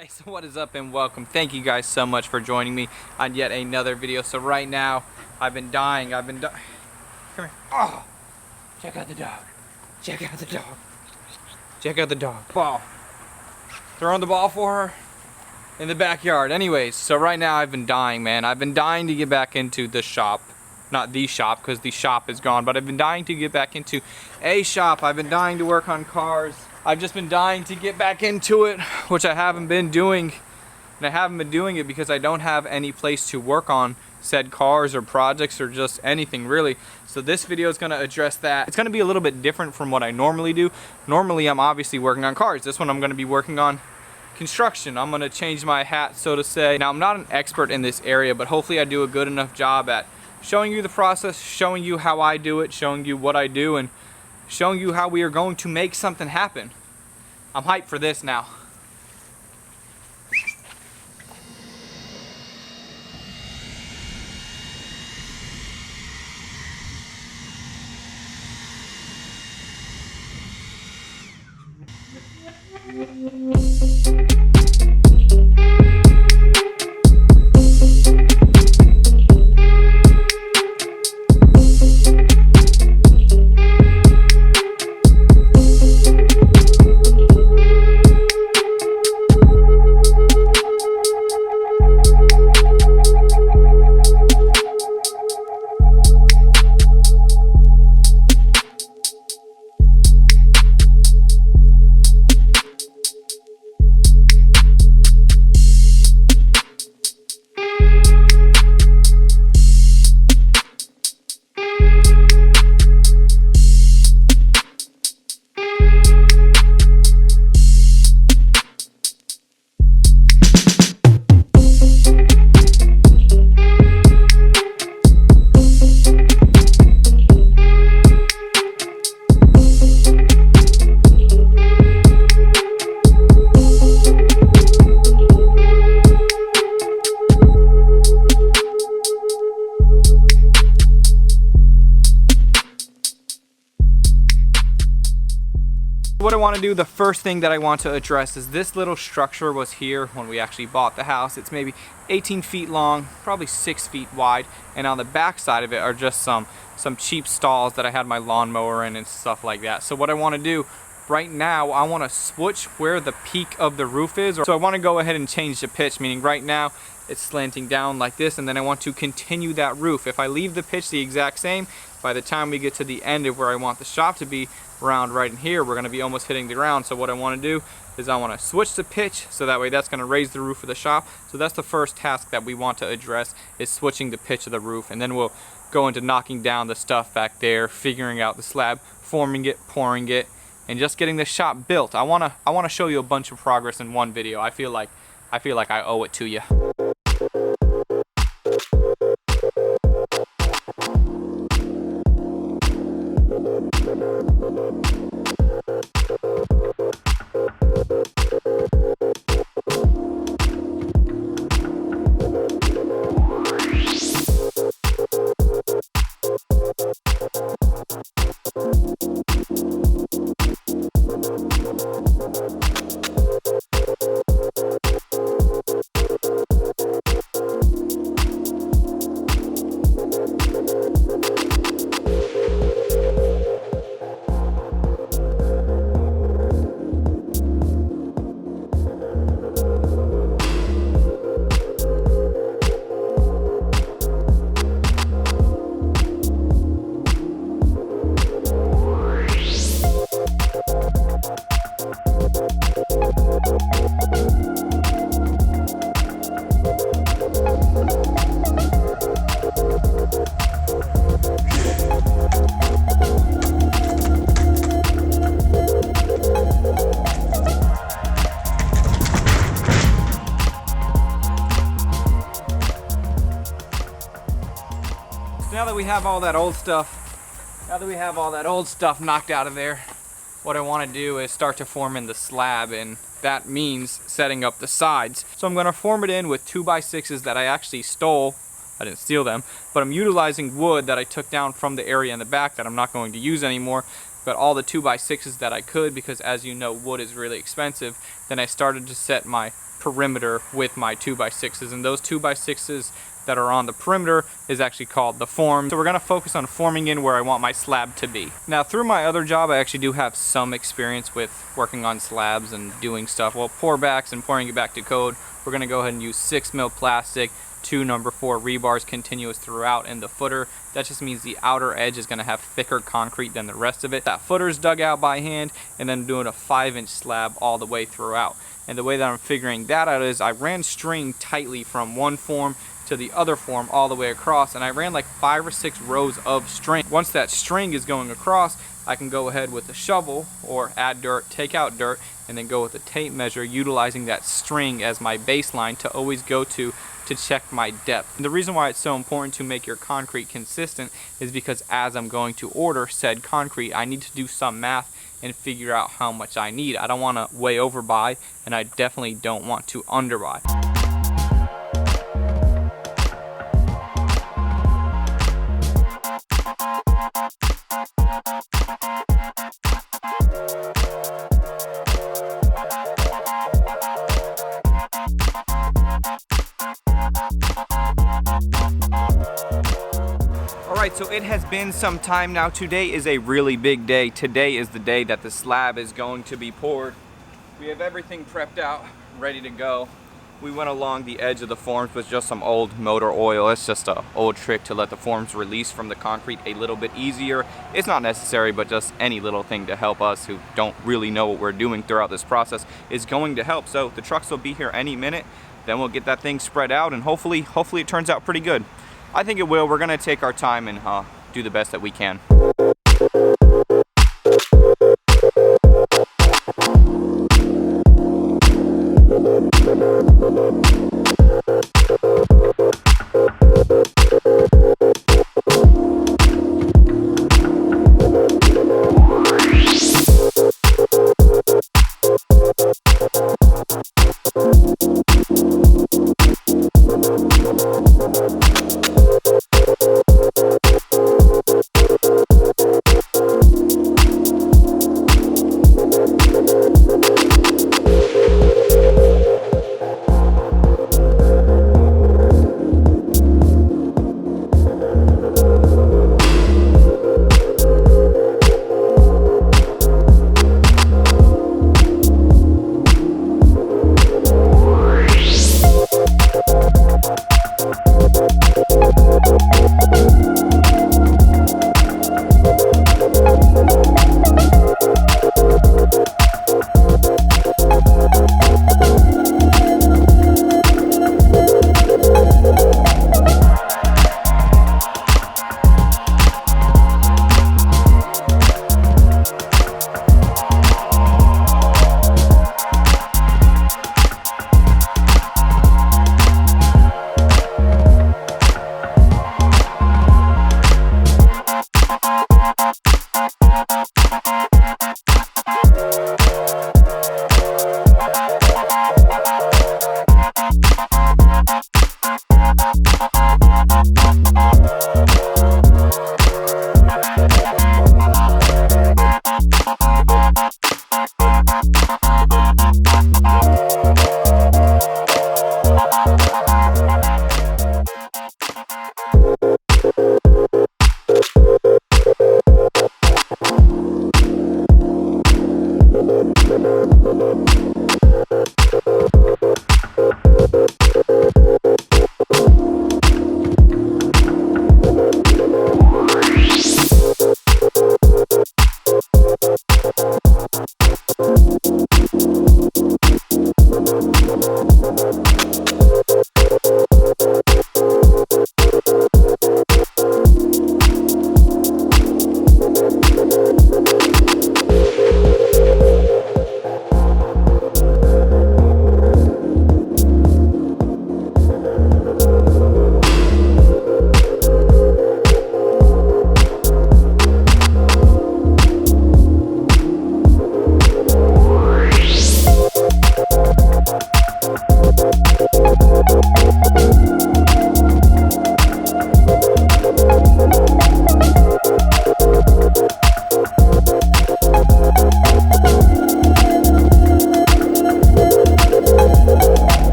Hey, so what is up and welcome. Thank you guys so much for joining me on yet another video. So right now, I've been dying. Come here. Oh, check out the dog. Check out the dog. Check out the dog. Ball. Throwing the ball for her in the backyard. Anyways, so right now I've been dying, man. I've been dying to get back into the shop. Not the shop, because the shop is gone, but I've been dying to get back into a shop. I've been dying to work on cars. I've just been dying to get back into it, which I haven't been doing. And I haven't been doing it because I don't have any place to work on said cars or projects or just anything really. So this video is going to address that. It's going to be a little bit different from what I normally do. Normally I'm obviously working on cars. This one I'm going to be working on construction. I'm going to change my hat, so to say. Now I'm not an expert in this area, but hopefully I do a good enough job at showing you the process, showing you how I do it, showing you what I do, and showing you how we are going to make something happen. I'm hyped for this now. What I want to do, the first thing that I want to address is this little structure was here when we actually bought the house. It's maybe 18 feet long, probably 6 feet wide, and on the back side of it are just some cheap stalls that I had my lawnmower in and stuff like that. So what I want to do right now, I want to switch where the peak of the roof is. So I want to go ahead and change the pitch, meaning right now it's slanting down like this, and then I want to continue that roof. If I leave the pitch the exact same, by the time we get to the end of where I want the shop to be, around right in here, we're going to be almost hitting the ground. So what I want to do is I want to switch the pitch, so that way that's going to raise the roof of the shop. So that's the first task that we want to address, is switching the pitch of the roof, and then we'll go into knocking down the stuff back there, figuring out the slab, forming it, pouring it, and just getting the shop built. I want to show you a bunch of progress in one video. I feel like I owe it to you. Now that we have all that old stuff knocked out of there, what I want to do is start to form in the slab, and that means setting up the sides. So I'm going to form it in with 2x6s that I actually stole. I didn't steal them, but I'm utilizing wood that I took down from the area in the back that I'm not going to use anymore. got all the 2x6s that I could, because as you know, wood is really expensive. Then I started to set my perimeter with my 2x6s, and those 2x6s that are on the perimeter is actually called the form. So we're gonna focus on forming in where I want my slab to be. Now, through my other job, I actually do have some experience with working on slabs and doing stuff. Well, pour backs and pouring it back to code. We're gonna go ahead and use 6mm plastic, 2 number 4 rebars continuous throughout in the footer. That just means the outer edge is gonna have thicker concrete than the rest of it. That footer's dug out by hand, and then doing a 5-inch slab all the way throughout. And the way that I'm figuring that out is I ran string tightly from one form to the other form all the way across, and I ran like 5 or 6 rows of string. Once that string is going across, I can go ahead with a shovel or add dirt, take out dirt, and then go with a tape measure, utilizing that string as my baseline to always go to check my depth. And the reason why it's so important to make your concrete consistent is because as I'm going to order said concrete, I need to do some math and figure out how much I need. I don't want to way overbuy, and I definitely don't want to underbuy. Alright, so it has been some time now. Today is a really big day. Today is the day that the slab is going to be poured. We have everything prepped out, ready to go. We went along the edge of the forms with just some old motor oil. It's just an old trick to let the forms release from the concrete a little bit easier. It's not necessary, but just any little thing to help us who don't really know what we're doing throughout this process is going to help. So the trucks will be here any minute. Then we'll get that thing spread out, and hopefully it turns out pretty good. I think it will. We're gonna take our time and do the best that we can.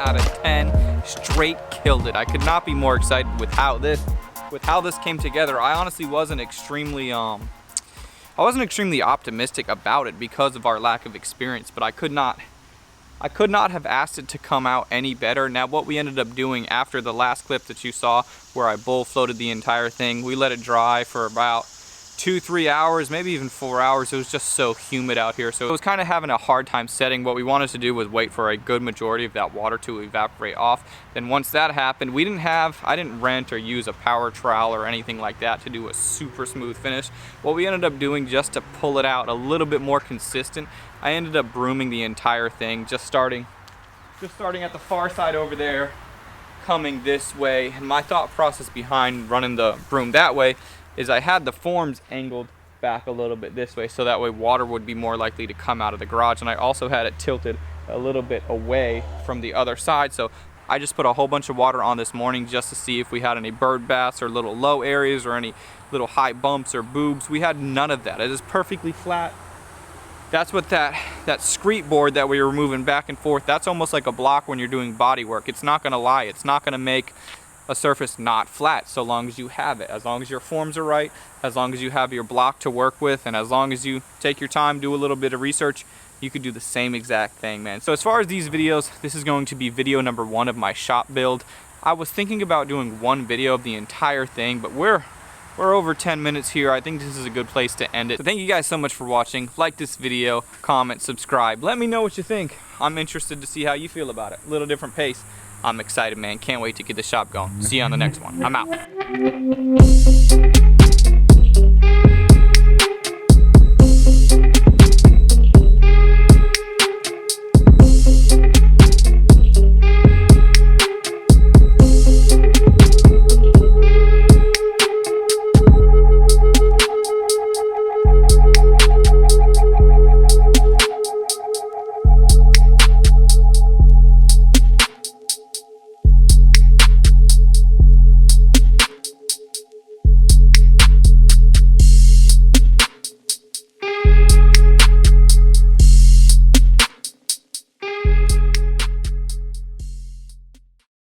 out of 10. Straight killed it. I could not be more excited with how this came together. I honestly wasn't extremely optimistic about it because of our lack of experience, but I could not have asked it to come out any better. Now what we ended up doing after the last clip that you saw where I bull floated the entire thing, we let it dry for about 2-3 hours, maybe even 4 hours. It was just so humid out here, so it was kind of having a hard time setting. What we wanted to do was wait for a good majority of that water to evaporate off. Then once that happened, I didn't rent or use a power trowel or anything like that to do a super smooth finish. What we ended up doing, just to pull it out a little bit more consistent, I ended up brooming the entire thing, just starting at the far side over there, coming this way. And my thought process behind running the broom that way is I had the forms angled back a little bit this way, so that way water would be more likely to come out of the garage. And I also had it tilted a little bit away from the other side. So I just put a whole bunch of water on this morning just to see if we had any bird baths or little low areas or any little high bumps or boobs. We had none of that. It is perfectly flat. That's what that screed board that we were moving back and forth, that's almost like a block when you're doing body work. It's not gonna lie. It's not gonna make a surface not flat so long as you have it. As long as your forms are right, as long as you have your block to work with, and as long as you take your time, do a little bit of research, you could do the same exact thing, man. So as far as these videos, this is going to be video number 1 of my shop build. I was thinking about doing one video of the entire thing, but we're over 10 minutes here. I think this is a good place to end it. So thank you guys so much for watching. Like this video, comment, subscribe. Let me know what you think. I'm interested to see how you feel about it. A little different pace. I'm excited, man. Can't wait to get the shop going. See you on the next one. I'm out.